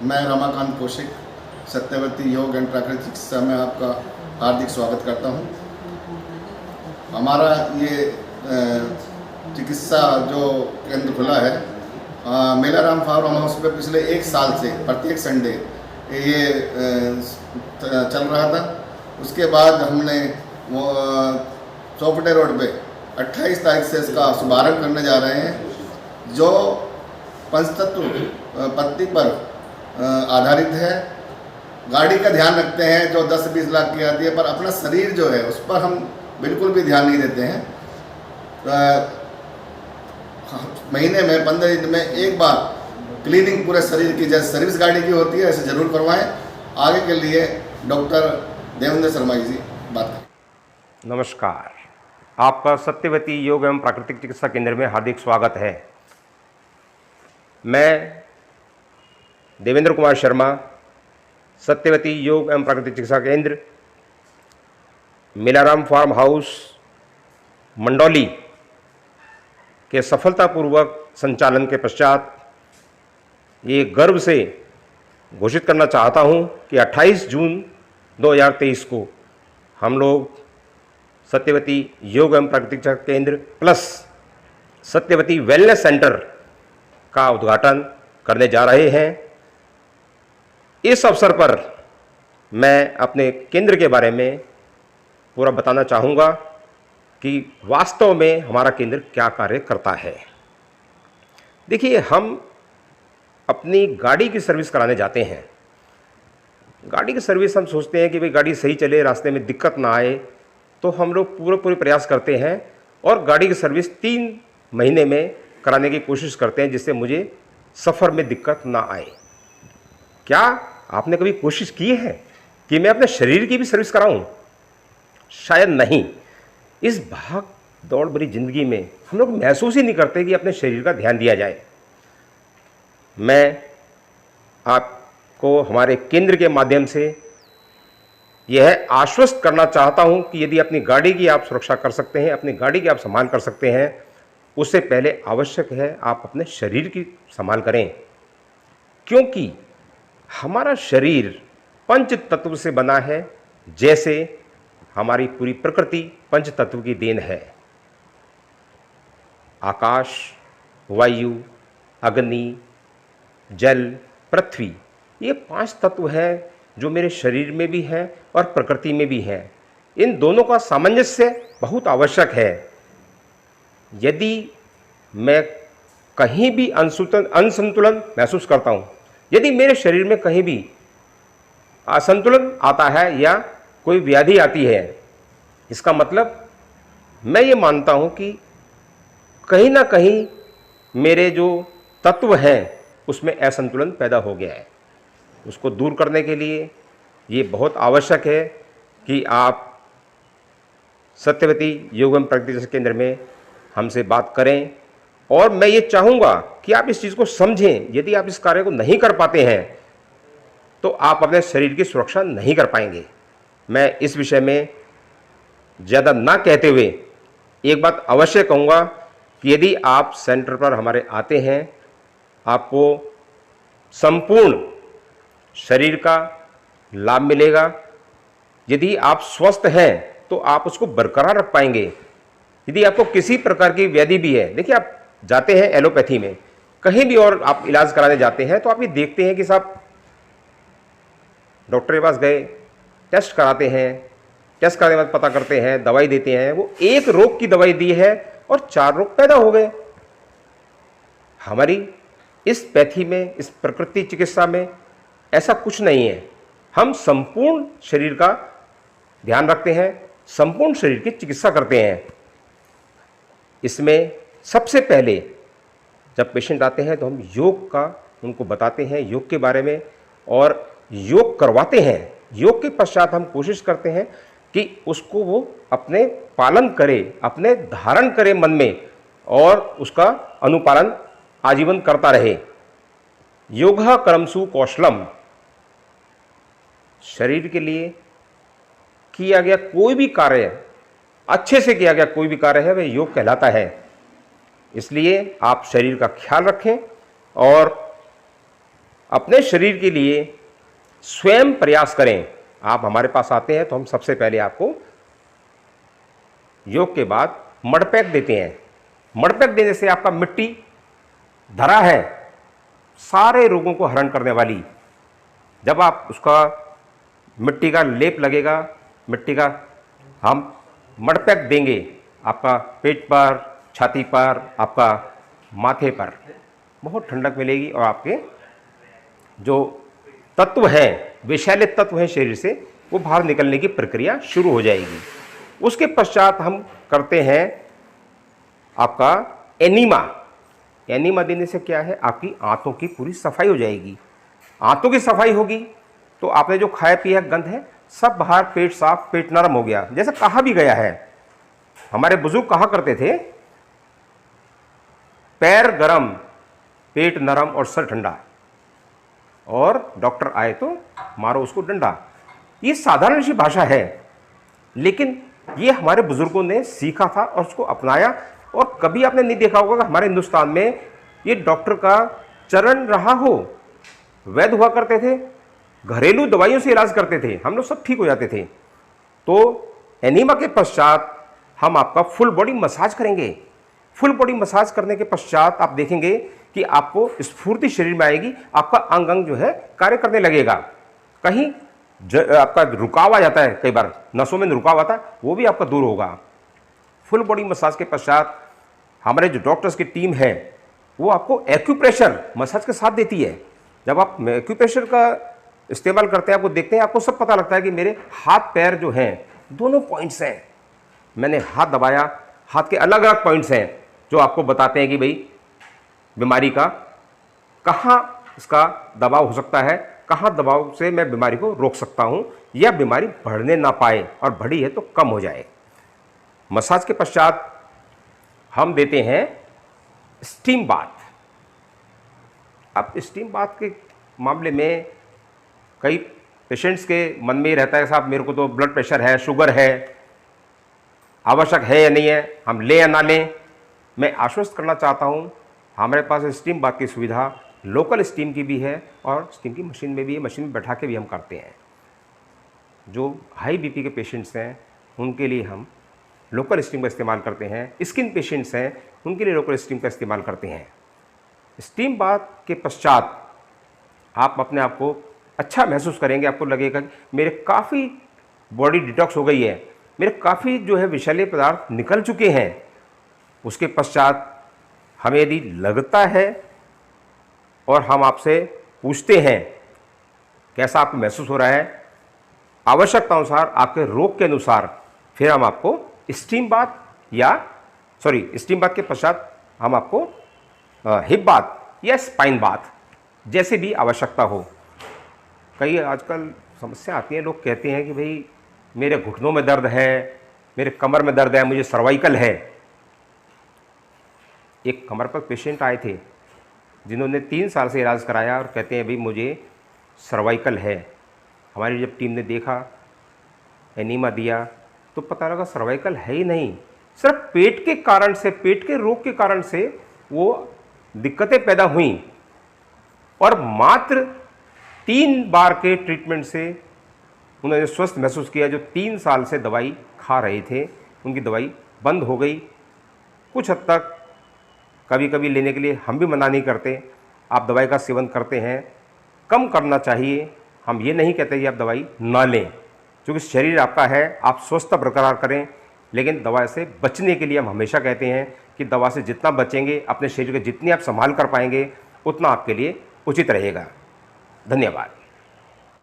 मैं रमाकांत कौशिक सत्यवती योग एंड प्राकृतिक चिकित्सा में आपका हार्दिक स्वागत करता हूं। हमारा ये चिकित्सा जो केंद्र खुला है मेलाराम फार्म हाउस पे पिछले 1 साल से प्रत्येक संडे ये चल रहा था। उसके बाद हमने वो चौपटे रोड पे 28 तारीख से इसका शुभारंभ करने जा रहे हैं, जो पंचतत्व पत्ती पर आधारित है। गाड़ी का ध्यान रखते हैं जो 10-20 लाख की आती है, पर अपना शरीर जो है उस पर हम बिल्कुल भी ध्यान नहीं देते हैं। महीने में 15 दिन में एक बार क्लीनिंग पूरे शरीर की, जैसे सर्विस गाड़ी की होती है, ऐसे ज़रूर करवाएं। आगे के लिए डॉक्टर देवेंद्र शर्मा जी बात करें। नमस्कार, आपका सत्यवती योग एवं प्राकृतिक चिकित्सा केंद्र में हार्दिक स्वागत है। मैं देवेंद्र कुमार शर्मा, सत्यवती योग एवं प्राकृतिक चिकित्सा केंद्र, मेलाराम फार्म हाउस, मंडौली के सफलतापूर्वक संचालन के पश्चात ये गर्व से घोषित करना चाहता हूँ कि 28 जून 2023 को हम लोग सत्यवती योग एवं प्राकृतिक चिकित्सा केंद्र प्लस सत्यवती वेलनेस सेंटर का उद्घाटन करने जा रहे हैं। इस अवसर पर मैं अपने केंद्र के बारे में पूरा बताना चाहूँगा कि वास्तव में हमारा केंद्र क्या कार्य करता है। देखिए, हम अपनी गाड़ी की सर्विस कराने जाते हैं। गाड़ी की सर्विस हम सोचते हैं कि भाई गाड़ी सही चले, रास्ते में दिक्कत ना आए, तो हम लोग पूरे प्रयास करते हैं और गाड़ी की सर्विस 3 महीने में कराने की कोशिश करते हैं, जिससे मुझे सफ़र में दिक्कत ना आए। क्या आपने कभी कोशिश की है कि मैं अपने शरीर की भी सर्विस कराऊं? शायद नहीं। इस भाग दौड़ भरी जिंदगी में हम लोग महसूस ही नहीं करते कि अपने शरीर का ध्यान दिया जाए। मैं आपको हमारे केंद्र के माध्यम से यह आश्वस्त करना चाहता हूं कि यदि अपनी गाड़ी की आप सुरक्षा कर सकते हैं, अपनी गाड़ी की आप संभाल कर सकते हैं, उससे पहले आवश्यक है आप अपने शरीर की संभाल करें, क्योंकि हमारा शरीर पंच तत्व से बना है। जैसे हमारी पूरी प्रकृति पंच तत्व की देन है। आकाश, वायु, अग्नि, जल, पृथ्वी, ये 5 तत्व हैं जो मेरे शरीर में भी हैं और प्रकृति में भी हैं। इन दोनों का सामंजस्य बहुत आवश्यक है। यदि मैं कहीं भी असंतुलन महसूस करता हूँ, यदि मेरे शरीर में कहीं भी असंतुलन आता है या कोई व्याधि आती है, इसका मतलब मैं ये मानता हूँ कि कहीं ना कहीं मेरे जो तत्व हैं उसमें असंतुलन पैदा हो गया है। उसको दूर करने के लिए ये बहुत आवश्यक है कि आप सत्यवती योग एवं प्राकृतिक चिकित्सा केंद्र में हमसे बात करें, और मैं ये चाहूँगा कि आप इस चीज़ को समझें। यदि आप इस कार्य को नहीं कर पाते हैं तो आप अपने शरीर की सुरक्षा नहीं कर पाएंगे। मैं इस विषय में ज़्यादा ना कहते हुए एक बात अवश्य कहूँगा कि यदि आप सेंटर पर हमारे आते हैं, आपको संपूर्ण शरीर का लाभ मिलेगा। यदि आप स्वस्थ हैं तो आप उसको बरकरार रख पाएंगे। यदि आपको किसी प्रकार की व्याधि भी है, देखिए, आप जाते हैं एलोपैथी में, कहीं भी और आप इलाज कराने जाते हैं तो आप ये देखते हैं कि साहब डॉक्टर के पास गए, टेस्ट कराते हैं, टेस्ट कराने के बाद पता करते हैं, दवाई देते हैं, वो एक रोग की दवाई दी है और 4 रोग पैदा हो गए। हमारी इस पैथी में, इस प्रकृति चिकित्सा में ऐसा कुछ नहीं है। हम संपूर्ण शरीर का ध्यान रखते हैं, संपूर्ण शरीर की चिकित्सा करते हैं। इसमें सबसे पहले जब पेशेंट आते हैं तो हम योग का उनको बताते हैं, योग के बारे में, और योग करवाते हैं। योग के पश्चात हम कोशिश करते हैं कि उसको वो अपने पालन करे, अपने धारण करे मन में, और उसका अनुपालन आजीवन करता रहे। योगा कर्मसु कौशलम, शरीर के लिए किया गया कोई भी कार्य, अच्छे से किया गया कोई भी कार्य है, वह योग कहलाता है। इसलिए आप शरीर का ख्याल रखें और अपने शरीर के लिए स्वयं प्रयास करें। आप हमारे पास आते हैं तो हम सबसे पहले आपको योग के बाद मडपैक देते हैं। मडपैक देने से आपका मिट्टी धरा है सारे रोगों को हरण करने वाली, जब आप उसका मिट्टी का लेप लगेगा, मिट्टी का हम मडपैक देंगे आपका पेट पर, छाती पर, आपका माथे पर, बहुत ठंडक मिलेगी और आपके जो तत्व हैं, विषैले तत्व हैं शरीर से, वो बाहर निकलने की प्रक्रिया शुरू हो जाएगी। उसके पश्चात हम करते हैं आपका एनीमा। एनीमा देने से क्या है, आपकी आंतों की पूरी सफाई हो जाएगी। आंतों की सफाई होगी तो आपने जो खाया पिया गंध है सब बाहर, पेट साफ, पेट नरम हो गया। जैसे कहा भी गया है, हमारे बुजुर्ग कहा करते थे, पैर गरम, पेट नरम और सर ठंडा, और डॉक्टर आए तो मारो उसको डंडा। ये साधारण सी भाषा है, लेकिन ये हमारे बुजुर्गों ने सीखा था और उसको अपनाया। और कभी आपने नहीं देखा होगा कि हमारे हिंदुस्तान में ये डॉक्टर का चरण रहा हो। वैद्य हुआ करते थे, घरेलू दवाइयों से इलाज करते थे, हम लोग सब ठीक हो जाते थे। तो एनीमा के पश्चात हम आपका फुल बॉडी मसाज करेंगे। फुल बॉडी मसाज करने के पश्चात आप देखेंगे कि आपको स्फूर्ति शरीर में आएगी, आपका अंग अंग जो है कार्य करने लगेगा। कहीं आपका रुकाव आ जाता है, कई बार नसों में रुकाव आता है, वो भी आपका दूर होगा। फुल बॉडी मसाज के पश्चात हमारे जो डॉक्टर्स की टीम है वो आपको एक्यूप्रेशर मसाज के साथ देती है। जब आप एक्यूप्रेशर का इस्तेमाल करते हैं, आपको देखते हैं, आपको सब पता लगता है कि मेरे हाथ पैर जो हैं दोनों पॉइंट्स हैं, मैंने हाथ दबाया, हाथ के अलग अलग पॉइंट्स हैं जो आपको बताते हैं कि भाई बीमारी का कहाँ इसका दबाव हो सकता है, कहाँ दबाव से मैं बीमारी को रोक सकता हूँ या बीमारी बढ़ने ना पाए, और बढ़ी है तो कम हो जाए। मसाज के पश्चात हम देते हैं स्टीम बाथ। अब स्टीम बाथ के मामले में कई पेशेंट्स के मन में ही रहता है, साहब मेरे को तो ब्लड प्रेशर है, शुगर है, आवश्यक है या नहीं है, हम लें या ना लें। मैं आश्वस्त करना चाहता हूँ, हमारे पास स्टीम बाथ की सुविधा लोकल स्टीम की भी है और स्टीम की मशीन में भी है, मशीन में बैठा के भी हम करते हैं। जो हाई बीपी के पेशेंट्स हैं उनके लिए हम लोकल स्टीम का इस्तेमाल करते हैं, स्किन पेशेंट्स हैं उनके लिए लोकल स्टीम का इस्तेमाल करते हैं। स्टीम बाथ के पश्चात आप अपने आप को अच्छा महसूस करेंगे, आपको लगेगा कि मेरे काफ़ी बॉडी डिटॉक्स हो गई है, मेरे काफ़ी जो है विषैले पदार्थ निकल चुके हैं। उसके पश्चात हमें यदि लगता है और हम आपसे पूछते हैं कैसा आपको महसूस हो रहा है, आवश्यकता अनुसार, आपके रोग के अनुसार, फिर हम आपको स्टीम बाथ या स्टीम बाथ के पश्चात हम आपको हिप बाथ या स्पाइन बाथ जैसे भी आवश्यकता हो। कई आजकल समस्या आती है, लोग कहते हैं कि भाई मेरे घुटनों में दर्द है, मेरे कमर में दर्द है, मुझे सर्वाइकल है। एक कमर पर पेशेंट आए थे जिन्होंने 3 साल से इलाज कराया और कहते हैं भाई मुझे सर्वाइकल है। हमारी जब टीम ने देखा, एनीमा दिया, तो पता लगा सर्वाइकल है ही नहीं, सिर्फ पेट के कारण से, पेट के रोग के कारण से वो दिक्कतें पैदा हुई। और मात्र 3 बार के ट्रीटमेंट से उन्होंने स्वस्थ महसूस किया। जो 3 साल से दवाई खा रहे थे उनकी दवाई बंद हो गई। कुछ हद तक कभी कभी लेने के लिए हम भी मना नहीं करते, आप दवाई का सेवन करते हैं, कम करना चाहिए। हम ये नहीं कहते कि आप दवाई ना लें, क्योंकि शरीर आपका है, आप स्वस्थता बरकरार करें। लेकिन दवा से बचने के लिए हम हमेशा कहते हैं कि दवा से जितना बचेंगे, अपने शरीर को जितनी आप संभाल कर पाएंगे, उतना आपके लिए उचित रहेगा। धन्यवाद।